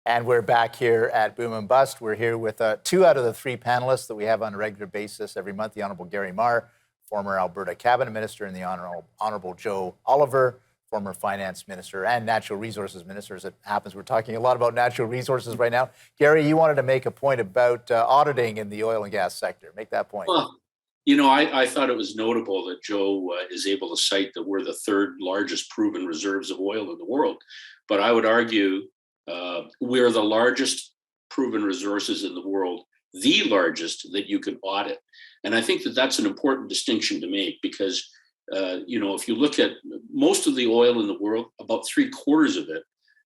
And we're back here at Boom and Bust. We're here with two out of the three panelists that we have on a regular basis every month. The Honourable Gary Marr, former Alberta Cabinet Minister, and the Honourable Joe Oliver, former Finance Minister and Natural Resources Minister. As it happens, we're talking a lot about natural resources right now. Gary, you wanted to make a point about auditing in the oil and gas sector. Make that point. Well, I thought it was notable that Joe is able to cite that we're the third largest proven reserves of oil in the world. But I would argue we're the largest proven resources in the world, the largest that you can audit. And I think that that's an important distinction to make because, if you look at most of the oil in the world, about 3/4 of it,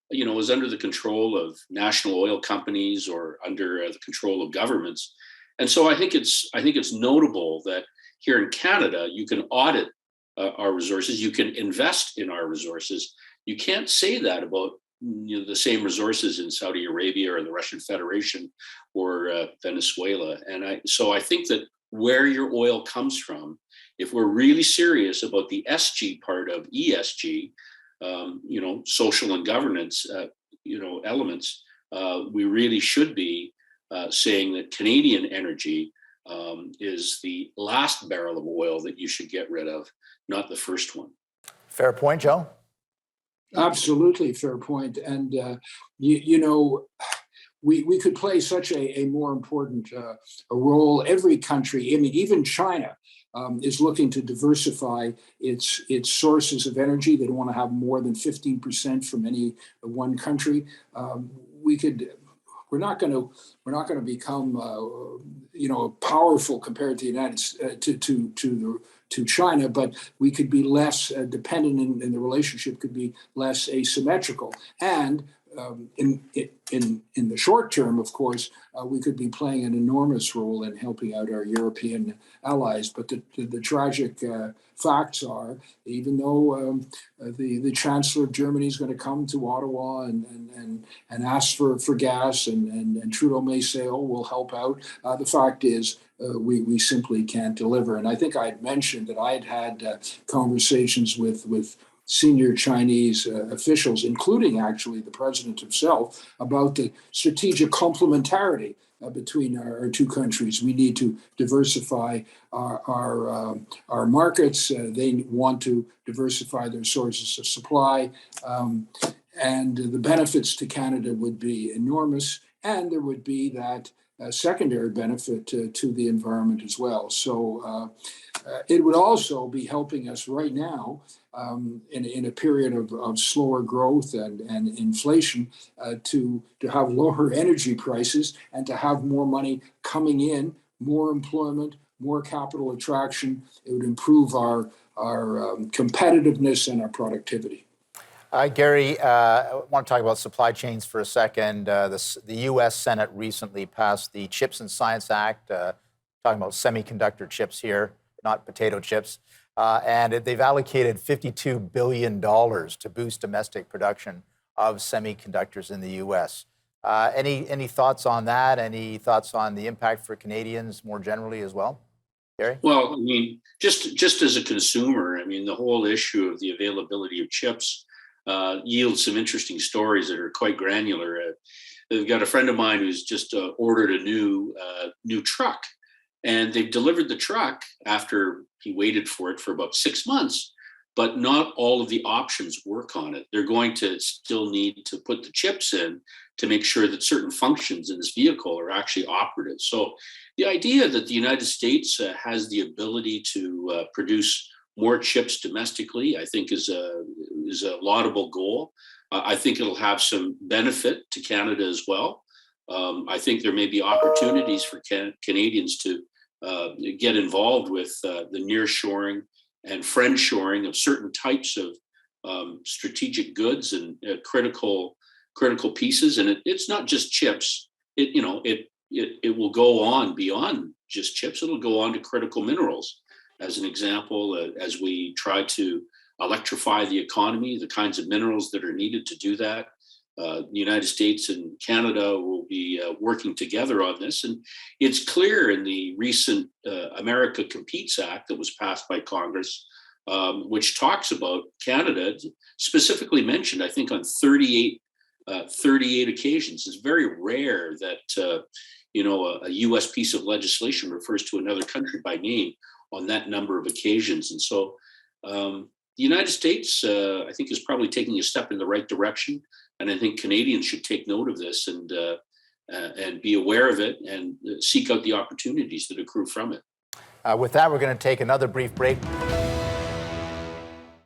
is under the control of national oil companies or under the control of governments. And so I think it's notable that here in Canada, you can audit our resources, you can invest in our resources. You can't say that about the same resources in Saudi Arabia or the Russian Federation or Venezuela. And so I think that where your oil comes from, if we're really serious about the SG part of ESG, social and governance, elements, we really should be saying that Canadian energy is the last barrel of oil that you should get rid of, not the first one. Fair point, Joe. Absolutely fair point. And, we could play such a more important a role. Every country, even China, is looking to diversify its sources of energy. They don't want to have more than 15% from any one country. We're not going to become powerful compared to the United to China, but we could be less dependent, and the relationship could be less asymmetrical. And in the short term, of course, we could be playing an enormous role in helping out our European allies. But the tragic facts are, even though the Chancellor of Germany is going to come to Ottawa and ask for gas, and Trudeau may say, "Oh, we'll help out," the fact is, we simply can't deliver. And I think I had mentioned that I had conversations with senior Chinese officials, including actually the president himself, about the strategic complementarity between our two countries. We need to diversify our markets. They want to diversify their sources of supply, and the benefits to Canada would be enormous, and there would be that secondary benefit to the environment as well. So it would also be helping us right now in a period of slower growth and inflation to have lower energy prices and to have more money coming in, more employment, more capital attraction. It would improve our competitiveness and our productivity. Gary, I want to talk about supply chains for a second. The U.S. Senate recently passed the Chips and Science Act, talking about semiconductor chips here, not potato chips. And they've allocated $52 billion to boost domestic production of semiconductors in the U.S. Any thoughts on that? Any thoughts on the impact for Canadians more generally as well? Gary? Well, just as a consumer, the whole issue of the availability of chips yields some interesting stories that are quite granular. They've got a friend of mine who's just ordered a new truck, and they've delivered the truck after he waited for it for about 6 months, but not all of the options work on it. They're going to still need to put the chips in to make sure that certain functions in this vehicle are actually operative. So the idea that the United States has the ability to produce more chips domestically, I think is a laudable goal. I think it'll have some benefit to Canada as well. I think there may be opportunities for Canadians to get involved with the nearshoring and friendshoring of certain types of strategic goods and critical pieces. And it's not just chips. It will go on beyond just chips. It'll go on to critical minerals. As an example, as we try to electrify the economy, the kinds of minerals that are needed to do that. The United States and Canada will be working together on this. And it's clear in the recent America Competes Act that was passed by Congress, which talks about Canada, specifically mentioned, I think, on 38 38 occasions. It's very rare that a U.S. piece of legislation refers to another country by name on that number of occasions. And so the United States, I think, is probably taking a step in the right direction. And I think Canadians should take note of this and be aware of it and seek out the opportunities that accrue from it. With that, we're going to take another brief break.